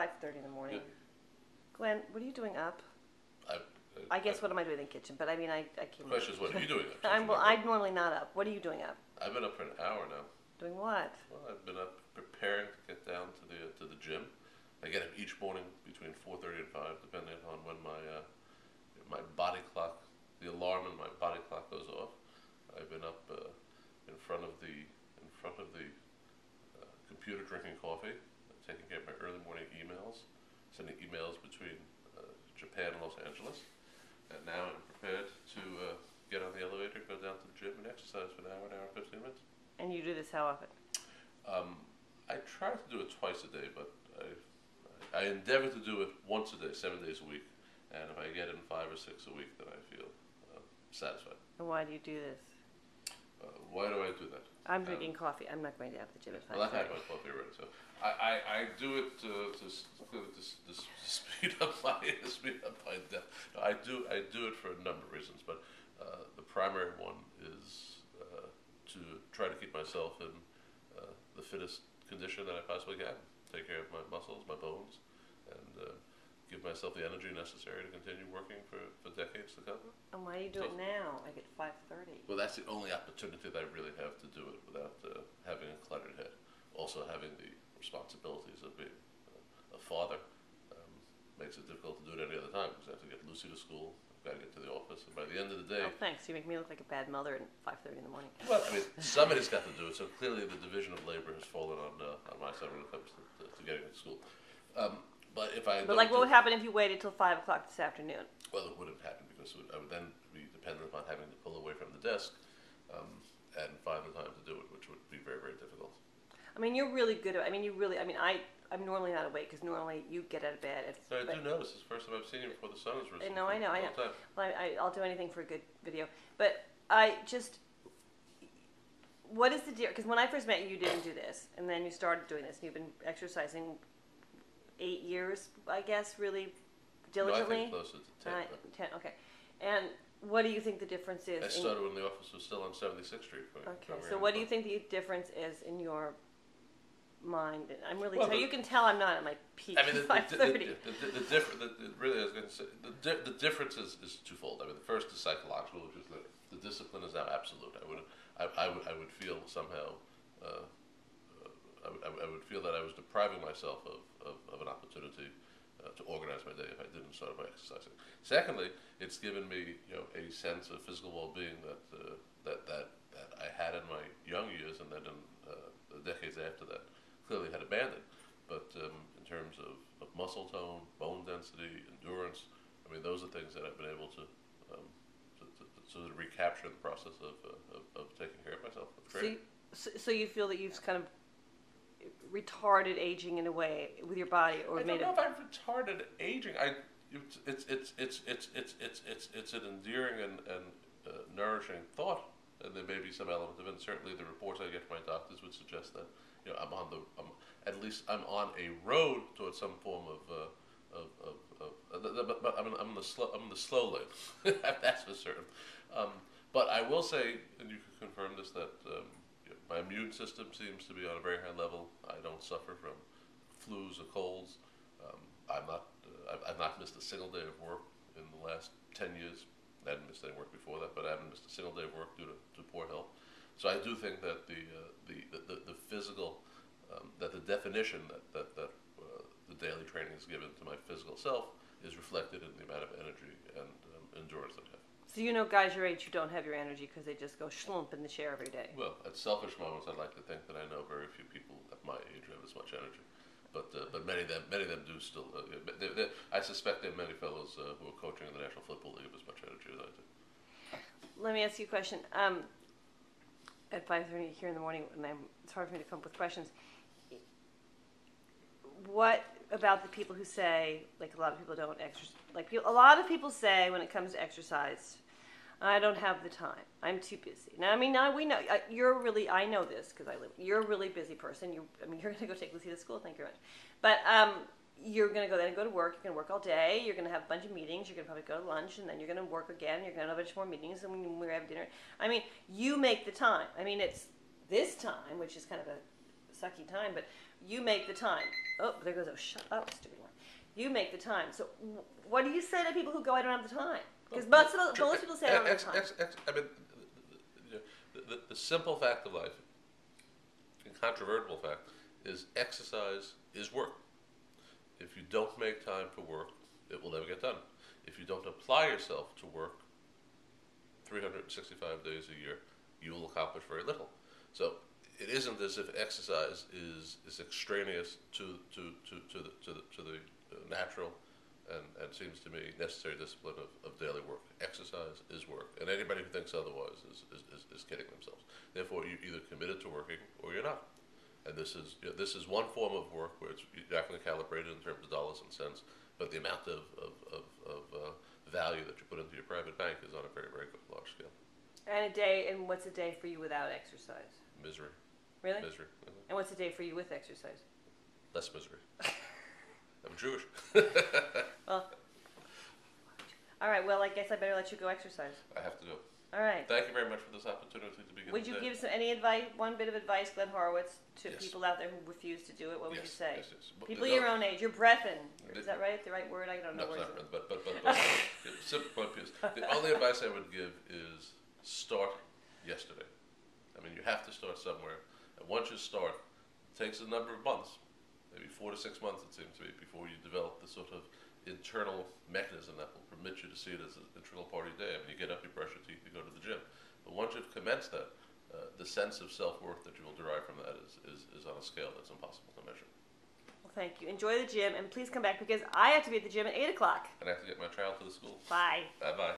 5:30 in the morning. Yeah. Glenn, what are you doing up? I, I guess what am I doing in the kitchen? But I mean, I came. The question is, what are you doing? I'm normally not up. What are you doing up? I've been up for an hour now. Doing what? Well, I've been up preparing to get down to the gym. I get up each morning between 4:30 and 5, depending on when my body clock, the alarm in my body clock goes off. I've been up in front of the computer drinking coffee, taking care of my early morning emails, sending emails between Japan and Los Angeles. And now I'm prepared to get on the elevator, go down to the gym, and exercise for an hour and 15 minutes. And you do this how often? I try to do it twice a day, but I endeavor to do it once a day, 7 days a week. And if I get in 5 or 6 a week, then I feel satisfied. And why do you do this? Why do I do that? I'm drinking coffee. I'm not going to have the gym at 5:30. Well, I've had my coffee already, so I do it to speed up my death. No, I do it for a number of reasons, but the primary one is to try to keep myself in the fittest condition that I possibly can. Take care of my muscles, my bones, and give myself the energy necessary to continue working for decades to come. And why do you do it now, like at 5:30? Well, that's the only opportunity that I really have to do it without having a cluttered head. Also, having the responsibilities of being a father makes it difficult to do it any other time, because I have to get Lucy to school, I've got to get to the office, and by the end of the day... Oh, thanks. You make me look like a bad mother at 5:30 in the morning. Well, I mean, somebody's got to do it, so clearly the division of labor has fallen on my side when it comes to getting to school. But if I... But like, what would happen if you waited till 5 o'clock this afternoon? Well, it wouldn't happen, because I would then be dependent upon having to pull away from the desk and find the time to do it, which would be very, very difficult. I mean, you're really good at. I mean, I'm normally not awake because normally you get out of bed at. So I do notice. It's the first time I've seen you before the sun has risen. I know. Well, I'll do anything for a good video. But I just. What is the deal? Because when I first met you, you didn't do this, and then you started doing this, and you've been exercising 8 years, I guess, really diligently. No, I think closer to 10. 10. Okay. And what do you think the difference is? I started when the office was still on 76th Street. Okay. So what do you think the difference is in your mind? I'm really. Well, so you can tell I'm not at my peak. I mean, the 5:30. The difference is twofold. I mean, the first is psychological, which is that the discipline is now absolute. I would feel somehow. I would feel that I was depriving myself of an opportunity to organize my day if I didn't start by exercising. Secondly, it's given me a sense of physical well-being that I had in my young years, and then in the decades after that clearly had abandoned. But in terms of muscle tone, bone density, endurance, I mean, those are things that I've been able to sort of recapture in the process of taking care of myself. So you feel that you've kind of retarded aging in a way with your body, or I made don't know if I've retarded aging. It's an endearing and nourishing thought, and there may be some element of it. And certainly, the reports I get from my doctors would suggest that at least I'm on a road towards some form but I'm in the slow lane. That's for certain. But I will say, and you can confirm this, that my immune system seems to be on a very high level. I don't suffer from flus or colds. I've not missed a single day of work in the last 10 years. I hadn't missed any work before that, but I haven't missed a single day of work due to poor health. So I do think that the physical, that the definition that the daily training has given to my physical self is reflected in the amount of energy and endurance that I have. So you know guys your age who don't have your energy because they just go schlump in the chair every day. Well, at selfish moments, I'd like to think that I know very few people at my age who have as much energy. But many of them do still. I suspect there are many fellows who are coaching in the National Football League with as much energy as I do. Let me ask you a question. At 5:30 here in the morning, it's hard for me to come up with questions. What about the people who say, like, a lot of people don't exercise? Like, a lot of people say when it comes to exercise, I don't have the time. I'm too busy. Now, I mean, now we know I know this because you're a really busy person. You're going to go take Lucy to school. Thank you very much. But you're going to go there and go to work. You're going to work all day. You're going to have a bunch of meetings. You're going to probably go to lunch, and then you're going to work again. You're going to have a bunch more meetings, and we have dinner. I mean, you make the time. I mean, it's this time, which is kind of a sucky time, but you make the time. Oh, there goes, oh, shut up, stupid one. You make the time. So what do you say to people who go, I don't have the time? Because most people say I don't have the time. I mean, the simple fact of life, incontrovertible fact, is exercise is work. If you don't make time for work, it will never get done. If you don't apply yourself to work 365 days a year, you will accomplish very little. So it isn't as if exercise is extraneous to the natural and seems to me necessary discipline of daily work. Exercise is work, and anybody who thinks otherwise is kidding themselves. Therefore, you're either committed to working or you're not. And this is one form of work where it's definitely calibrated in terms of dollars and cents, but the amount of value that you put into your private bank is on a very, very large scale. And what's a day for you without exercise? Misery. Really? Misery. Mm-hmm. And what's a day for you with exercise? Less misery. I'm Jewish. Well, all right. Well, I guess I better let you go exercise. I have to go. All right. Thank you very much for this opportunity to begin. Would you give any advice, one bit of advice, Glenn Horowitz, to Yes. people out there who refuse to do it? What would you say? Yes, yes. People your own age. You're breathin'. Is that right? The right word? I don't know. No, words. it's not, but simple point is, the only advice I would give is start yesterday. I mean, you have to start somewhere, and once you start, it takes a number of months, maybe 4 to 6 months, it seems to be, before you develop the sort of internal mechanism that will permit you to see it as an integral part of your day. I mean, you get up, you brush your teeth, you go to the gym. But once you've commenced that, the sense of self-worth that you will derive from that is on a scale that's impossible to measure. Well, thank you. Enjoy the gym, and please come back because I have to be at the gym at 8 o'clock. And I have to get my child to the school. Bye. Bye-bye.